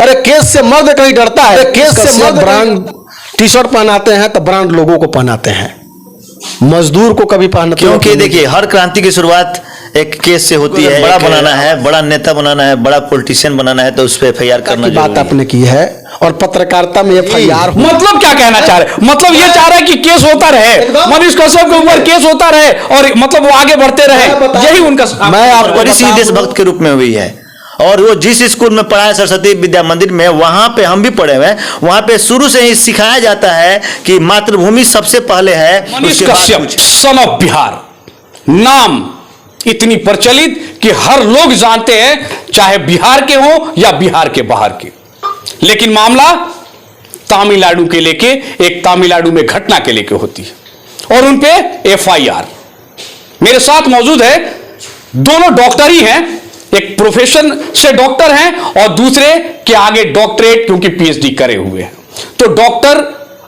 अरे केस से मर्द कहीं डरता है? केस से मर्द ब्रांड टी शर्ट पहनाते हैं तो ब्रांड लोगों को पहनाते हैं, मजदूर को कभी पहनते? क्योंकि देखिए हर क्रांति की शुरुआत एक केस से होती है। बड़ा बनाना है, बड़ा नेता बनाना है, बड़ा पॉलिटिशियन बनाना है तो उस पर FIR करना की बात आपने की है। और पत्रकारिता में FIR मतलब क्या कहना चाह रहे? मतलब ये चाह रहा है कि केस होता रहे, मनीष कश्यप के ऊपर केस होता रहे और मतलब वो आगे बढ़ते रहे, यही उनका। मैं आपको इसी देशभक्त के रूप में हुई है। और वो जिस स्कूल में पढ़ा है सरस्वती विद्या मंदिर में, वहां पे हम भी पढ़े हुए हैं, वहां पे शुरू से ही सिखाया जाता है कि मातृभूमि सबसे पहले है। मनीष कश्यप सन ऑफ बिहार नाम इतनी प्रचलित कि हर लोग जानते हैं, चाहे बिहार के हो या बिहार के बाहर के। लेकिन मामला तमिलनाडु के लेके, एक तमिलनाडु में घटना के लेके होती है और उनपे FIR। मेरे साथ मौजूद है, दोनों डॉक्टर ही हैं, एक प्रोफेशन से डॉक्टर हैं और दूसरे के आगे डॉक्टरेट क्योंकि PhD करे हुए हैं। तो डॉक्टर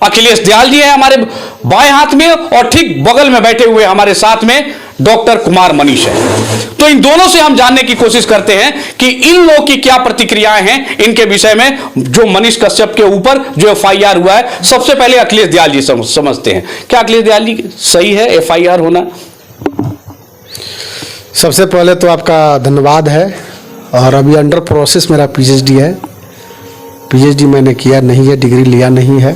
अखिलेश दयाल जी हैं हमारे बाएं हाथ में और ठीक बगल में बैठे हुए हमारे साथ में डॉक्टर कुमार मनीष है। तो इन दोनों से हम जानने की कोशिश करते हैं कि इन लोगों की क्या प्रतिक्रियाएं हैं इनके विषय में, जो मनीष कश्यप के ऊपर जो FIR हुआ है। सबसे पहले अखिलेश दयाल जी समझते हैं, क्या अखिलेश दयाल जी सही है FIR होना? सबसे पहले तो आपका धन्यवाद है। और अभी अंडर प्रोसेस मेरा PhD है। PhD मैंने किया नहीं है, डिग्री लिया नहीं है,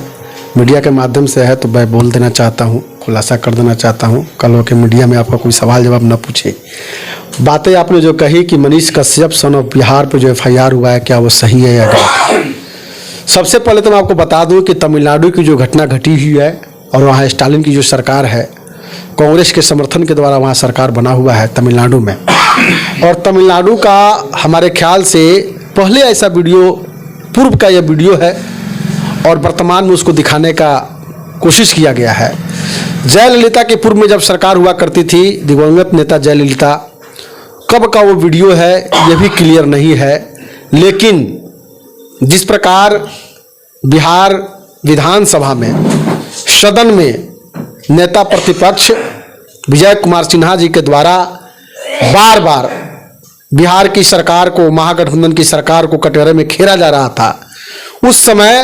मीडिया के माध्यम से है तो मैं बोल देना चाहता हूँ, खुलासा कर देना चाहता हूँ, कल हो के मीडिया में आपका कोई सवाल जवाब न पूछे। बातें आपने जो कही कि मनीष कश्यप सन ऑफ बिहार पे जो FIR हुआ है, क्या वो सही है या गलत? सबसे पहले तो मैं आपको बता दूं कि तमिलनाडु की जो घटना घटी हुई है और वहाँ स्टालिन की जो सरकार है, कांग्रेस के समर्थन के द्वारा वहाँ सरकार बना हुआ है तमिलनाडु में। और तमिलनाडु का हमारे ख्याल से पहले ऐसा वीडियो, पूर्व का यह वीडियो है और वर्तमान में उसको दिखाने का कोशिश किया गया है। जयललिता के पूर्व में जब सरकार हुआ करती थी, दिवंगत नेता जयललिता, कब का वो वीडियो है ये भी क्लियर नहीं है। लेकिन जिस प्रकार बिहार विधानसभा में सदन में नेता प्रतिपक्ष विजय कुमार सिन्हा जी के द्वारा बार बार बिहार की सरकार को, महागठबंधन की सरकार को कटघरे में घेरा जा रहा था, उस समय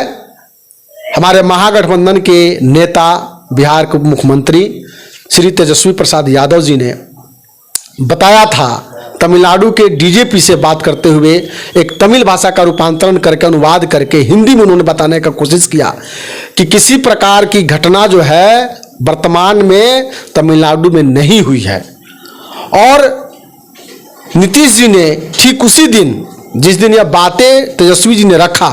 हमारे महागठबंधन के नेता, बिहार के मुख्यमंत्री श्री तेजस्वी प्रसाद यादव जी ने बताया था, तमिलनाडु के DGP से बात करते हुए एक तमिल भाषा का रूपांतरण करके, अनुवाद करके हिंदी में उन्होंने बताने का कोशिश किया कि किसी प्रकार की घटना जो है वर्तमान में तमिलनाडु में नहीं हुई है। और नीतीश जी ने ठीक उसी दिन, जिस दिन यह बातें तेजस्वी जी ने रखा,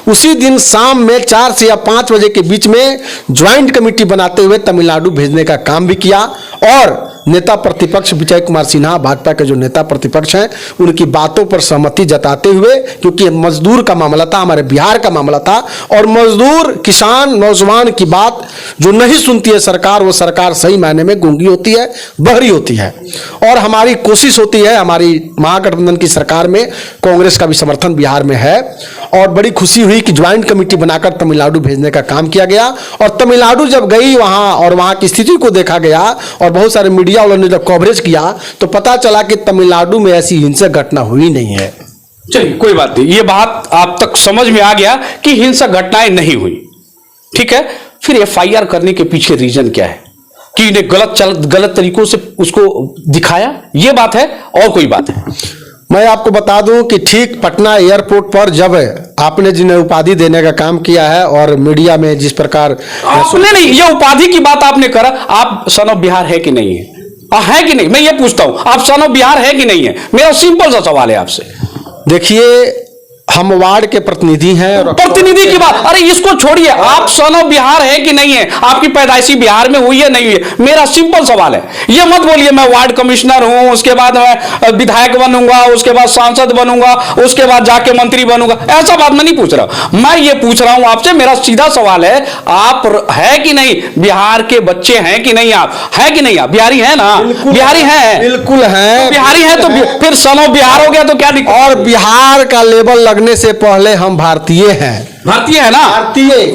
उसी दिन शाम में 4 से या 5 बजे के बीच में ज्वाइंट कमेटी बनाते हुए तमिलनाडु भेजने का काम भी किया। और नेता प्रतिपक्ष विजय कुमार सिन्हा, भाजपा के जो नेता प्रतिपक्ष हैं, उनकी बातों पर सहमति जताते हुए, क्योंकि मजदूर का मामला था, हमारे बिहार का मामला था, और मजदूर, किसान, नौजवान की बात जो नहीं सुनती है सरकार, वो सरकार सही मायने में गूंगी होती है, बहरी होती है। और हमारी कोशिश होती है, हमारी महागठबंधन की सरकार में कांग्रेस का भी समर्थन बिहार में है, और बड़ी खुशी हुई कि ज्वाइंट कमेटी बनाकर तमिलनाडु भेजने का काम किया गया। और तमिलनाडु जब गई वहां और वहां की स्थिति को देखा गया और बहुत सारे मीडिया वालों ने जब कवरेज किया तो पता चला कि तमिलनाडु में ऐसी हिंसक घटना हुई नहीं है। चलिए कोई बात नहीं, ये बात आप तक समझ में आ गया कि हिंसक घटनाएं नहीं हुई, ठीक है। फिर FIR करने के पीछे रीजन क्या है कि इन्हें गलत तरीकों से उसको दिखाया, ये बात है और कोई बात है? मैं आपको बता दूं कि ठीक पटना एयरपोर्ट पर जब आपने जिन्हें उपाधि देने का काम किया है और मीडिया में जिस प्रकार आपने नहीं, ये उपाधि की बात आपने करा, आप सन ऑफ बिहार है कि नहीं है? है कि नहीं, मैं ये पूछता हूं, आप सन ऑफ बिहार है कि नहीं है? मेरा सिंपल सा सवाल है आपसे। देखिए, हम वार्ड के प्रतिनिधि हैं। प्रतिनिधि की बात, अरे इसको छोड़िए, आप सन ऑफ बिहार है कि नहीं है? आपकी पैदाइशी बिहार में हुई है नहीं हुई है? मेरा सिंपल सवाल है। ये मत बोलिए मैं वार्ड कमिश्नर हूं, उसके बाद मैं विधायक बनूंगा, उसके बाद सांसद बनूंगा, उसके बाद जाके मंत्री बनूंगा, ऐसा बात मैं नहीं पूछ रहा। मैं ये पूछ रहा हूं आपसे, मेरा सीधा सवाल है, आप है कि नहीं बिहार के बच्चे हैं कि नहीं? आप है कि नहीं? आप बिहारी है ना? बिहारी है, बिल्कुल है। बिहारी है तो फिर सन ऑफ बिहार हो गया तो क्या दिक्कत? और बिहार का लेबल लगने से पहले हम भारतीय हैं। भारतीय है ना?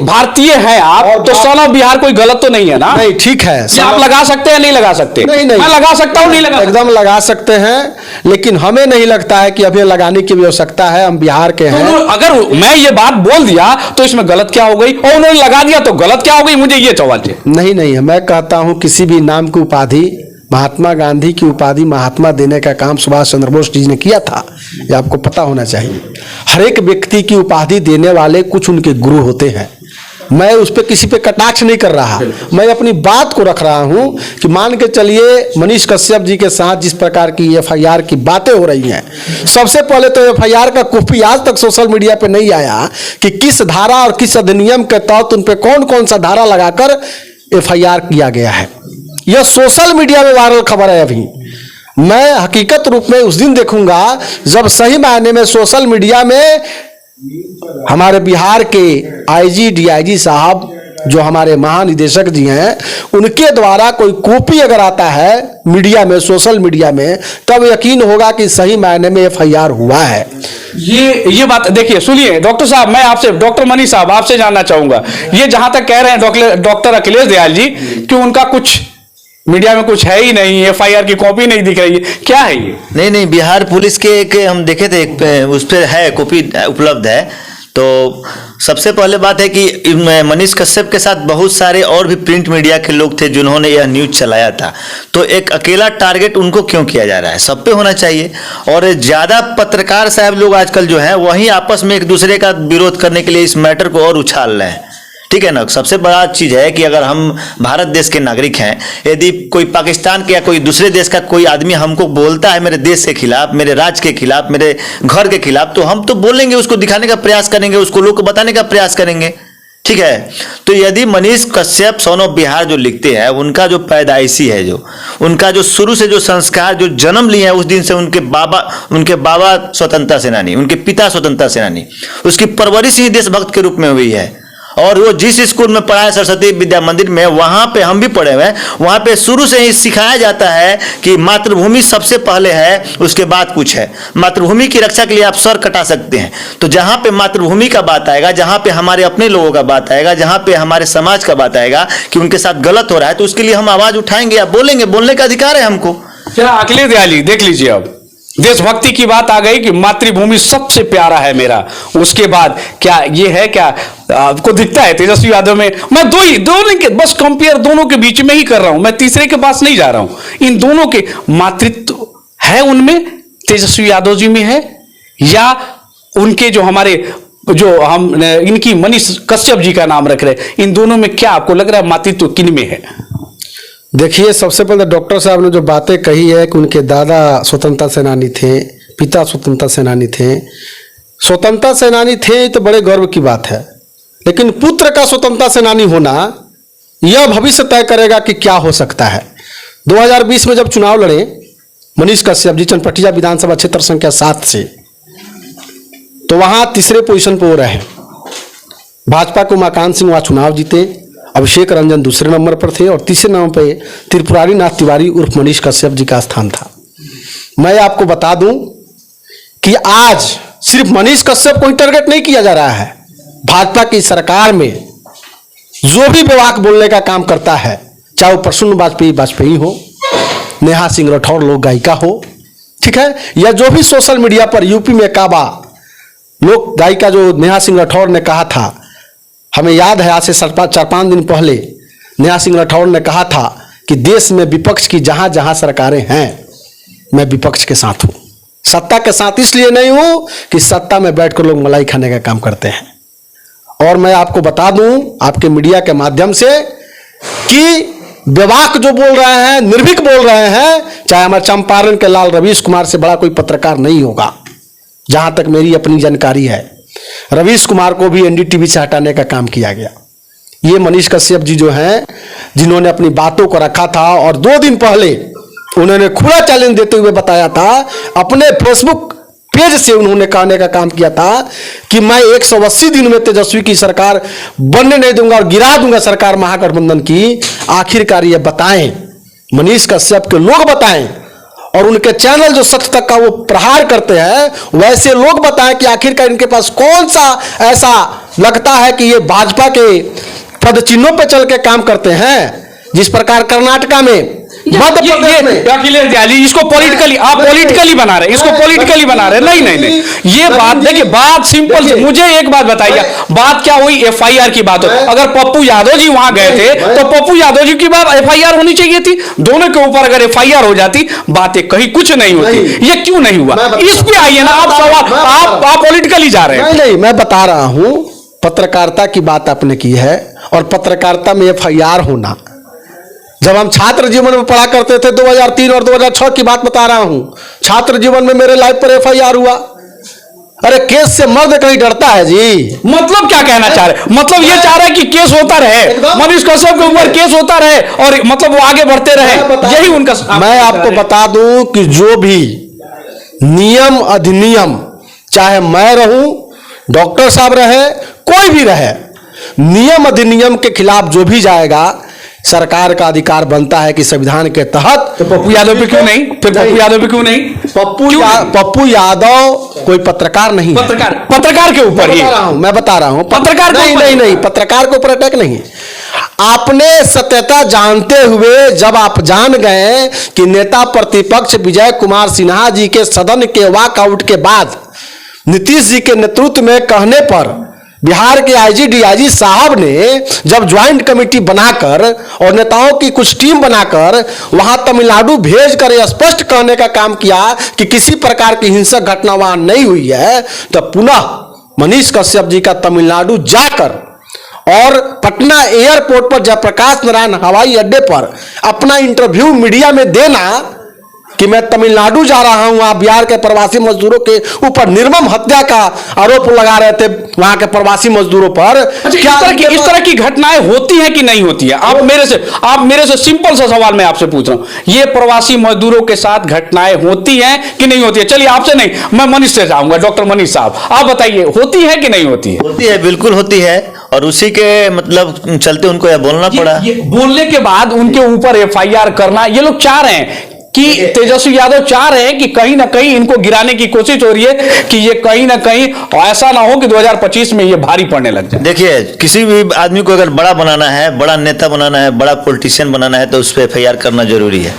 भारतीय है आप, और तो सन ऑफ बिहार कोई गलत तो नहीं है ना? नहीं, ठीक है। आप लगा सकते हैं, नहीं लगा सकते? नहीं, मैं लगा सकता हूं, नहीं लगा सकता? एकदम लगा सकते हैं, लेकिन हमें नहीं लगता है कि अभी लगाने की आवश्यकता है। हम बिहार के हैं। तो अगर मैं ये बात बोल दिया तो इसमें गलत क्या हो गई, और उन्होंने लगा दिया तो गलत क्या हो गई? मुझे ये सवाल है। नहीं, मैं कहता हूं किसी भी नाम की उपाधि, महात्मा गांधी की उपाधि महात्मा देने का काम सुभाष चंद्र बोस जी ने किया था, ये आपको पता होना चाहिए। हर एक व्यक्ति की उपाधि देने वाले कुछ उनके गुरु होते हैं। मैं उस पर किसी पे कटाक्ष नहीं कर रहा, मैं अपनी बात को रख रहा हूं कि मान के चलिए मनीष कश्यप जी के साथ जिस प्रकार की एफआईआर की बातें हो रही हैं, सबसे पहले तो एफआईआर का कॉपी आज तक सोशल मीडिया पे नहीं आया कि किस धारा और किस अधिनियम के तहत उन पे कौन कौन सा धारा लगाकर एफआईआर किया गया है। यह सोशल मीडिया में वायरल खबर है। अभी मैं हकीकत रूप में उस दिन देखूंगा जब सही मायने में सोशल मीडिया में हमारे बिहार के आईजी डीआईजी साहब जो हमारे महानिदेशक जी हैं, उनके द्वारा कोई कॉपी अगर आता है मीडिया में, सोशल मीडिया में, तब यकीन होगा कि सही मायने में एफआईआर हुआ है। ये बात देखिए, सुनिए डॉक्टर साहब, मैं आपसे, डॉक्टर मनीष साहब, आपसे जानना चाहूंगा, ये जहां तक कह रहे हैं डॉक्टर अखिलेश दयाल जी कि उनका कुछ मीडिया में कुछ है ही नहीं, एफआईआर की कॉपी नहीं दिख रही है, क्या है ये? नहीं, बिहार पुलिस के एक हम देखे थे, एक उस पर है कॉपी उपलब्ध है। तो सबसे पहले बात है कि मनीष कश्यप के साथ बहुत सारे और भी प्रिंट मीडिया के लोग थे जिन्होंने यह न्यूज चलाया था। तो एक अकेला टारगेट उनको क्यों किया जा रहा है? सब पे होना चाहिए। और ज़्यादा पत्रकार साहब लोग आजकल जो है वही आपस में एक दूसरे का विरोध करने के लिए इस मैटर को और उछाल रहे हैं। ठीक है ना? सबसे बड़ा चीज है कि अगर हम भारत देश के नागरिक हैं, यदि कोई पाकिस्तान के या कोई दूसरे देश का कोई आदमी हमको बोलता है मेरे देश के खिलाफ, मेरे राज्य के खिलाफ, मेरे घर के खिलाफ, तो हम तो बोलेंगे, उसको दिखाने का प्रयास करेंगे, उसको लोग को बताने का प्रयास करेंगे। ठीक है? तो यदि मनीष कश्यप सन ऑफ बिहार जो लिखते हैं, उनका जो पैदाइशी है, जो उनका जो शुरू से जो संस्कार, जो जन्म लिए हैं उस दिन से, उनके बाबा स्वतंत्रता सेनानी, उनके पिता स्वतंत्रता सेनानी, उसकी परवरिश ही देशभक्त के रूप में हुई है। और वो जिस स्कूल में पढ़ा है, सरस्वती विद्या मंदिर में, वहाँ पे हम भी पढ़े हुए हैं, वहाँ पे शुरू से ही सिखाया जाता है कि मातृभूमि सबसे पहले है, उसके बाद कुछ है। मातृभूमि की रक्षा के लिए आप सर कटा सकते हैं। तो जहाँ पे मातृभूमि का बात आएगा, जहाँ पे हमारे अपने लोगों का बात आएगा, जहाँ पे हमारे समाज का बात आएगा कि उनके साथ गलत हो रहा है, तो उसके लिए हम आवाज उठाएंगे या बोलेंगे, बोलने का अधिकार है हमको। क्या अखिलेश दयाल जी देख लीजिए, अब देशभक्ति की बात आ गई कि मातृभूमि सबसे प्यारा है मेरा, उसके बाद क्या ये है? क्या आपको दिखता है तेजस्वी यादव में? मैं दोनों के बस कंपेयर दोनों के बीच में ही कर रहा हूं, मैं तीसरे के पास नहीं जा रहा हूं। इन दोनों के मातृत्व है उनमें, तेजस्वी यादव जी में है, या उनके जो हमारे जो हम इनकी मनीष कश्यप जी का नाम रख रहे हैं, इन दोनों में क्या आपको लग रहा है मातृत्व किन में है? देखिए, सबसे पहले डॉक्टर साहब ने जो बातें कही है कि उनके दादा स्वतंत्रता सेनानी थे, पिता स्वतंत्रता सेनानी थे, स्वतंत्रता सेनानी थे तो बड़े गर्व की बात है, लेकिन पुत्र का स्वतंत्रता सेनानी होना यह भविष्य तय करेगा कि क्या हो सकता है। 2020 में जब चुनाव लड़े मनीष कश्यप जी चनपटिया विधानसभा क्षेत्र संख्या 7 से, तो वहां तीसरे पोजीशन पर वो रहे। भाजपा को उमाकांत सिंह वहां चुनाव जीते, अभिषेक रंजन दूसरे नंबर पर थे, और तीसरे नंबर पे त्रिपुरारी नाथ तिवारी उर्फ मनीष कश्यप जी का स्थान था। मैं आपको बता दूं कि आज सिर्फ मनीष कश्यप को ही टारगेट नहीं किया जा रहा है। भाजपा की सरकार में जो भी बेवाक बोलने का काम करता है, चाहे वो प्रसून वाजपेयी हो, नेहा सिंह राठौर लोक गायिका हो, ठीक है, या जो भी सोशल मीडिया पर यूपी में काबा लोक गायिका जो नेहा सिंह राठौर ने कहा था, हमें याद है आज से 4-5 दिन पहले नेहा सिंह राठौर ने कहा था कि देश में विपक्ष की जहां जहां सरकारें हैं, मैं विपक्ष के साथ हूं। सत्ता के साथ इसलिए नहीं हूं कि सत्ता में बैठकर लोग मलाई खाने का काम करते हैं। और मैं आपको बता दूं आपके मीडिया के माध्यम से कि बेवाक जो बोल रहे हैं, निर्भीक बोल रहे हैं, चाहे हमारे चंपारण के लाल रवीश कुमार से बड़ा कोई पत्रकार नहीं होगा, जहां तक मेरी अपनी जानकारी है। रवीश कुमार को भी एनडीटीवी से हटाने का काम किया गया। ये मनीष कश्यप जी जो हैं, जिन्होंने अपनी बातों को रखा था, और 2 दिन पहले उन्होंने खुला चैलेंज देते हुए बताया था, अपने फेसबुक पेज से उन्होंने कहने का काम किया था कि मैं 180 दिन में तेजस्वी की सरकार बनने नहीं दूंगा और गिरा दूंगा सरकार महागठबंधन की। आखिरकार ये बताएं, मनीष कश्यप के लोग बताएं, और उनके चैनल जो सत्य तक का वो प्रहार करते हैं, वैसे लोग बताएं कि आखिरकार इनके पास कौन सा ऐसा लगता है कि ये भाजपा के पद चिन्हों पे चल के काम करते हैं। जिस प्रकार कर्नाटका में, मध्य प्रदेश में अखिलेश यादव जी इसको पॉलिटिकली, आप पॉलिटिकली बना रहे हैं, इसको पॉलिटिकली बना रहे हैं। नहीं नहीं नहीं, ये बात देखिए, बात सिंपल। मुझे एक बात बताइए, बात क्या हुई? एफआईआर की बात हो। अगर पप्पू यादव जी वहां गए थे तो पप्पू यादव जी की बात एफआईआर होनी चाहिए थी। दोनों के ऊपर अगर एफआईआर हो जाती, बातें कहीं कुछ नहीं होती। ये क्यों नहीं हुआ? इस पे आइए ना आप सवाल, आप पॉलिटिकली जा रहे हैं। नहीं, मैं बता रहा हूं, पत्रकारिता की बात आपने की है और पत्रकारिता में एफआईआर होना, जब हम छात्र जीवन में पढ़ा करते थे 2003 और 2006 की बात बता रहा हूं, छात्र जीवन में मेरे लाइफ पर एफआईआर हुआ। अरे केस से मर्द कहीं डरता है जी? मतलब क्या कहना चाह रहे? मतलब ये चाह रहे हैं कि केस होता रहे, मनीष कश्यप के ऊपर केस होता रहे और मतलब वो आगे बढ़ते रहे, यही उनका। मैं आपको बता दूं कि जो भी नियम अधिनियम, चाहे मैं रहूं, डॉक्टर साहब रहे, कोई भी रहे, नियम अधिनियम के खिलाफ जो भी जाएगा, सरकार का अधिकार बनता है कि संविधान के तहत। तो पप्पू यादव पे क्यों नहीं? फिर पप्पू यादव पे क्यों नहीं? पप्पू यादव कोई पत्रकार नहीं है। पत्रकार के ऊपर ही मैं बता रहा हूं पत्रकार नहीं, पत्रकार के ऊपर अटैक नहीं। आपने सत्यता जानते हुए जब आप जान गए कि नेता प्रतिपक्ष विजय कुमार सिन्हा जी के सदन के वॉकआउट के बाद नीतीश जी के नेतृत्व में कहने पर बिहार के आईजी डीआईजी साहब ने जब ज्वाइंट कमेटी बनाकर और नेताओं की कुछ टीम बनाकर वहां तमिलनाडु भेजकर यह स्पष्ट कहने का काम किया कि किसी प्रकार की हिंसक घटना वहां नहीं हुई है, तो पुनः मनीष कश्यप जी का तमिलनाडु जाकर और पटना एयरपोर्ट पर जयप्रकाश नारायण हवाई अड्डे पर अपना इंटरव्यू मीडिया में देना कि मैं तमिलनाडु जा रहा हूं, वहां बिहार के प्रवासी मजदूरों के ऊपर निर्मम हत्या का आरोप लगा रहे थे वहां के प्रवासी मजदूरों पर। क्या इस तरह की घटनाएं होती हैं कि नहीं होती है? आप मेरे से सिंपल सा सवाल मैं आपसे पूछ रहा हूं, ये प्रवासी मजदूरों के साथ घटनाएं होती हैं कि नहीं होती है? चलिए आपसे नहीं, मैं मनीष से जाऊंगा। डॉक्टर मनीष साहब, आप बताइए, होती है कि नहीं होती है? होती है, बिल्कुल होती है, और उसी के मतलब चलते उनको यह बोलना पड़ा। ये बोलने के बाद उनके ऊपर एफआईआर करना, ये लोग चाह रहे हैं कि तेजस्वी यादव चाह रहे हैं कि कहीं ना कहीं इनको गिराने की कोशिश हो रही है कि ये कहीं ना कहीं ऐसा ना हो कि 2025 में ये भारी पड़ने लग जाए। देखिए, किसी भी आदमी को अगर बड़ा बनाना है, बड़ा नेता बनाना है, बड़ा पॉलिटिशियन बनाना है, तो उस पर एफआईआर करना जरूरी है।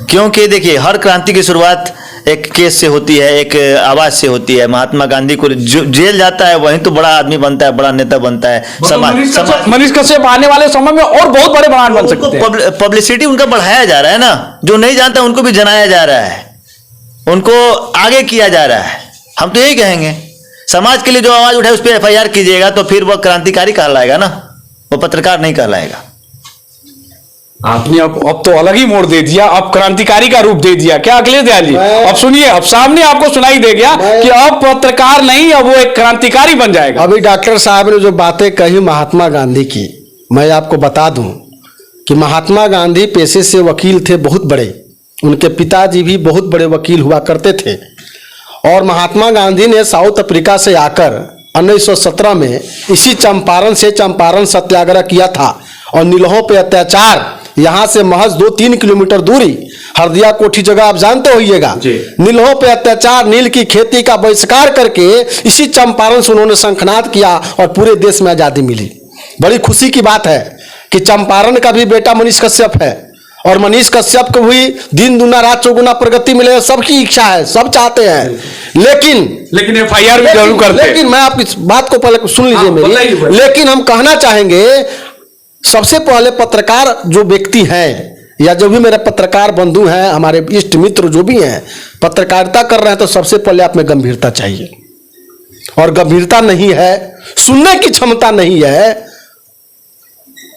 क्योंकि देखिए, हर क्रांति की शुरुआत एक केस से होती है, एक आवाज से होती है। महात्मा गांधी को जो जेल जाता है वहीं तो बड़ा आदमी बनता है, बड़ा नेता बनता है। मनीष कश्यप आने वाले समय में और बहुत बड़े ब्रांड बन सकते हैं। पब्लिसिटी उनका बढ़ाया जा रहा है ना, जो नहीं जानता उनको भी जनाया जा रहा है, उनको आगे किया जा रहा है। हम तो यही कहेंगे, समाज के लिए जो आवाज उठाए उस पर एफआईआर कीजिएगा, तो फिर वह क्रांतिकारी कहलाएगा ना, वो पत्रकार नहीं कहलाएगा। आपने अब तो अलग ही मोड़ दे दिया, अब क्रांतिकारी का रूप दे दिया क्या अखिलेश दयाल जी? अब सुनिए, अब सामने आपको सुनाई दे गया कि अब पत्रकार नहीं, अब वो एक क्रांतिकारी बन जाएगा। अभी डॉक्टर साहब ने जो बातें कही महात्मा गांधी की, मैं आपको बता दूं कि महात्मा गांधी पेशे से वकील थे बहुत बड़े, उनके पिताजी भी बहुत बड़े वकील हुआ करते थे। और महात्मा गांधी ने साउथ अफ्रीका से आकर 1917 में इसी चंपारण से चंपारण सत्याग्रह किया था और नीलों पे अत्याचार, यहाँ से महज 2-3 किलोमीटर दूरी हरदिया कोठी जगह आप जानते होइएगा, नीलों पे अत्याचार, नील की खेती का बहिष्कार करके इसी चंपारण से उन्होंने शंखनाद किया और पूरे देश में आजादी मिली। बड़ी खुशी की बात है कि चंपारण का भी बेटा मनीष कश्यप है और मनीष कश्यप को भी दिन दुना रात चौगुना प्रगति मिले, सबकी इच्छा है, सब चाहते हैं। लेकिन एफआईआर भी जरूर करते हैं। लेकिन मैं आपकी बात को पहले सुन लीजिए मेरी। लेकिन हम कहना चाहेंगे, सबसे पहले पत्रकार जो व्यक्ति हैं या जो भी मेरे पत्रकार बंधु हैं, हमारे इष्ट मित्र जो भी हैं, पत्रकारिता कर रहे हैं, तो सबसे पहले आप में गंभीरता चाहिए। और गंभीरता नहीं है, सुनने की क्षमता नहीं है,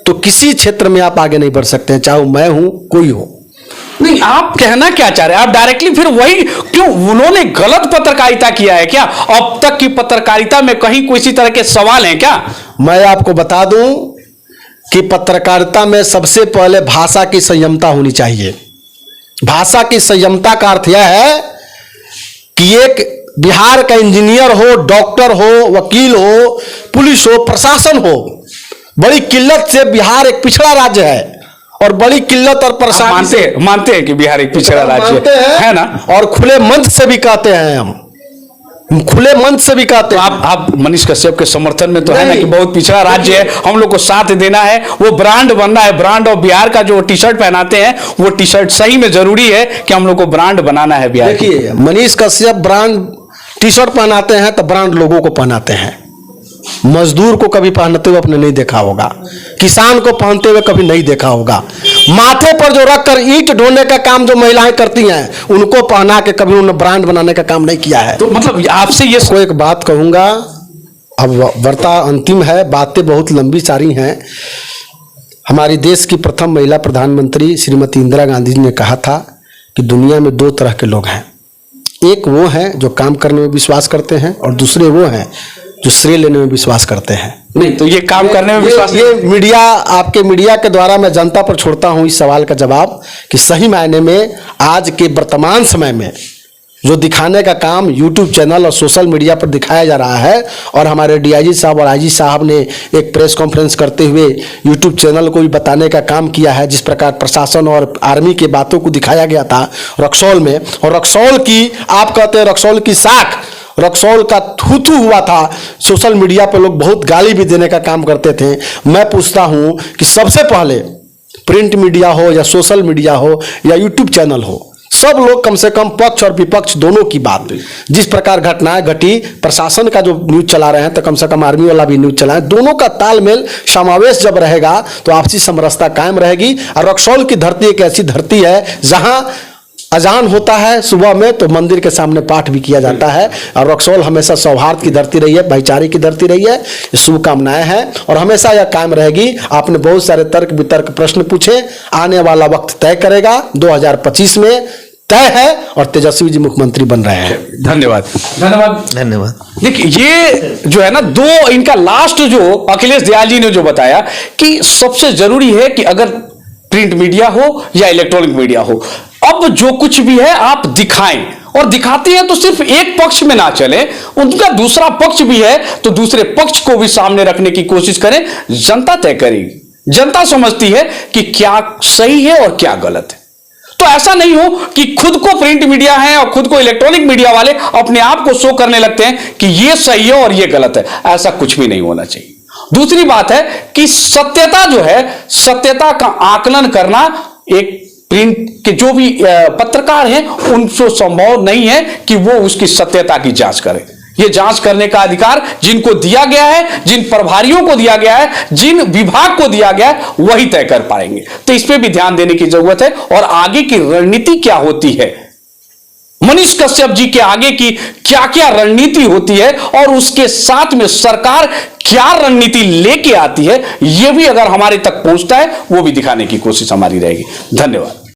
तो किसी क्षेत्र में आप आगे नहीं बढ़ सकते हैं, चाहे मैं हूं कोई हो। नहीं, आप कहना क्या चाह रहे हैं? आप डायरेक्टली फिर वही क्यों, उन्होंने गलत पत्रकारिता किया है क्या? अब तक की पत्रकारिता में कहीं कोई इसी तरह के सवाल हैं क्या? मैं आपको बता दूं कि पत्रकारिता में सबसे पहले भाषा की संयमता होनी चाहिए। भाषा की संयमता का अर्थ यह है कि एक बिहार का इंजीनियर हो, डॉक्टर हो, वकील हो, पुलिस हो, प्रशासन हो, बड़ी किल्लत से बिहार एक पिछड़ा राज्य है और बड़ी किल्लत और परेशानी मानते हैं कि बिहार एक पिछड़ा राज्य है ना, और खुले मंच से भी कहते हैं हम खुले मंच से भी कहते तो हैं। आप मनीष कश्यप के समर्थन में तो है ना नहीं। कि बहुत पिछड़ा राज्य है, हम लोग को साथ देना है, वो ब्रांड बनना है। ब्रांड ऑफ बिहार का जो टी शर्ट पहनाते हैं वो टी शर्ट सही में जरूरी है कि हम लोग को ब्रांड बनाना है बिहार की। देखिए, Manish Kashyap brand T shirt पहनाते हैं तो ब्रांड लोगों को पहनाते हैं। मजदूर को कभी पहनते हुए आपने नहीं देखा होगा, किसान को पहनते हुए कभी नहीं देखा होगा। माथे पर जो रखकर ईंट ढोने का काम जो महिलाएं करती हैं, उनको पहना के कभी उन्होंने ब्रांड बनाने का काम नहीं किया है। तो मतलब आपसे ये को एक बात कहूंगा, अब वार्ता अंतिम है, बातें बहुत लंबी सारी हैं। हमारी देश की प्रथम महिला प्रधानमंत्री श्रीमती इंदिरा गांधी जी ने कहा था कि दुनिया में दो तरह के लोग हैं, एक वो हैं जो काम करने में विश्वास करते हैं और दूसरे वो हैं जो श्रेय लेने में विश्वास करते हैं। नहीं, तो ये काम करने में विश्वास ये मीडिया, आपके मीडिया के द्वारा मैं जनता पर छोड़ता हूं इस सवाल का जवाब कि सही मायने में आज के वर्तमान समय में जो दिखाने का काम यूट्यूब चैनल और सोशल मीडिया पर दिखाया जा रहा है, और हमारे डीआईजी साहब और आईजी साहब ने एक प्रेस कॉन्फ्रेंस करते हुए यूट्यूब चैनल को भी बताने का काम किया है, जिस प्रकार प्रशासन और आर्मी की बातों को दिखाया गया था रक्सौल में। और रक्सौल की, आप कहते हैं रक्सौल की साख, रक्सौल का थू हुआ था। सोशल मीडिया पर लोग बहुत गाली भी देने का काम करते थे। मैं पूछता हूं कि सबसे पहले प्रिंट मीडिया हो या सोशल मीडिया हो या यूट्यूब चैनल हो, सब लोग कम से कम पक्ष और विपक्ष दोनों की बात, जिस प्रकार घटनाएं घटी, प्रशासन का जो न्यूज चला रहे हैं तो कम से कम आर्मी वाला भी न्यूज चलाए, दोनों का तालमेल समावेश जब रहेगा तो आपसी समरसता कायम रहेगी। और रक्सौल की धरती एक ऐसी धरती है जहां अजान होता है सुबह में तो मंदिर के सामने पाठ भी किया जाता है। और रक्सौल हमेशा सौहार्द की धरती रही है, भाईचारे की धरती रही है। शुभकामनाएं हैं और हमेशा यह कायम रहेगी। आपने बहुत सारे तर्क वितर्क प्रश्न पूछे, आने वाला वक्त तय करेगा। 2025 में तय है और तेजस्वी जी मुख्यमंत्री बन रहे हैं। धन्यवाद धन्यवाद धन्यवाद। देखिए, ये जो है ना, दो इनका लास्ट जो अखिलेश दयाल जी ने जो बताया कि सबसे जरूरी है कि अगर प्रिंट मीडिया हो या इलेक्ट्रॉनिक मीडिया हो, अब जो कुछ भी है आप दिखाएं, और दिखाते हैं तो सिर्फ एक पक्ष में ना चले, उनका दूसरा पक्ष भी है तो दूसरे पक्ष को भी सामने रखने की कोशिश करें। जनता तय करेगी, जनता समझती है कि क्या सही है और क्या गलत है। तो ऐसा नहीं हो कि खुद को प्रिंट मीडिया है और खुद को इलेक्ट्रॉनिक मीडिया वाले अपने आप को शो करने लगते हैं कि ये सही है और ये गलत है। ऐसा कुछ भी नहीं होना चाहिए। दूसरी बात है कि सत्यता जो है, सत्यता का आकलन करना एक प्रिंट के जो भी पत्रकार हैं उनसे संभव नहीं है कि वो उसकी सत्यता की जांच करें। ये जांच करने का अधिकार जिनको दिया गया है, जिन प्रभारियों को दिया गया है, जिन विभाग को दिया गया है, वही तय कर पाएंगे। तो इस पे भी ध्यान देने की जरूरत है। और आगे की रणनीति क्या होती है, मनीष कश्यप जी के आगे की क्या क्या रणनीति होती है और उसके साथ में सरकार क्या रणनीति लेके आती है, यह भी अगर हमारे तक पहुंचता है वो भी दिखाने की कोशिश हमारी रहेगी। धन्यवाद।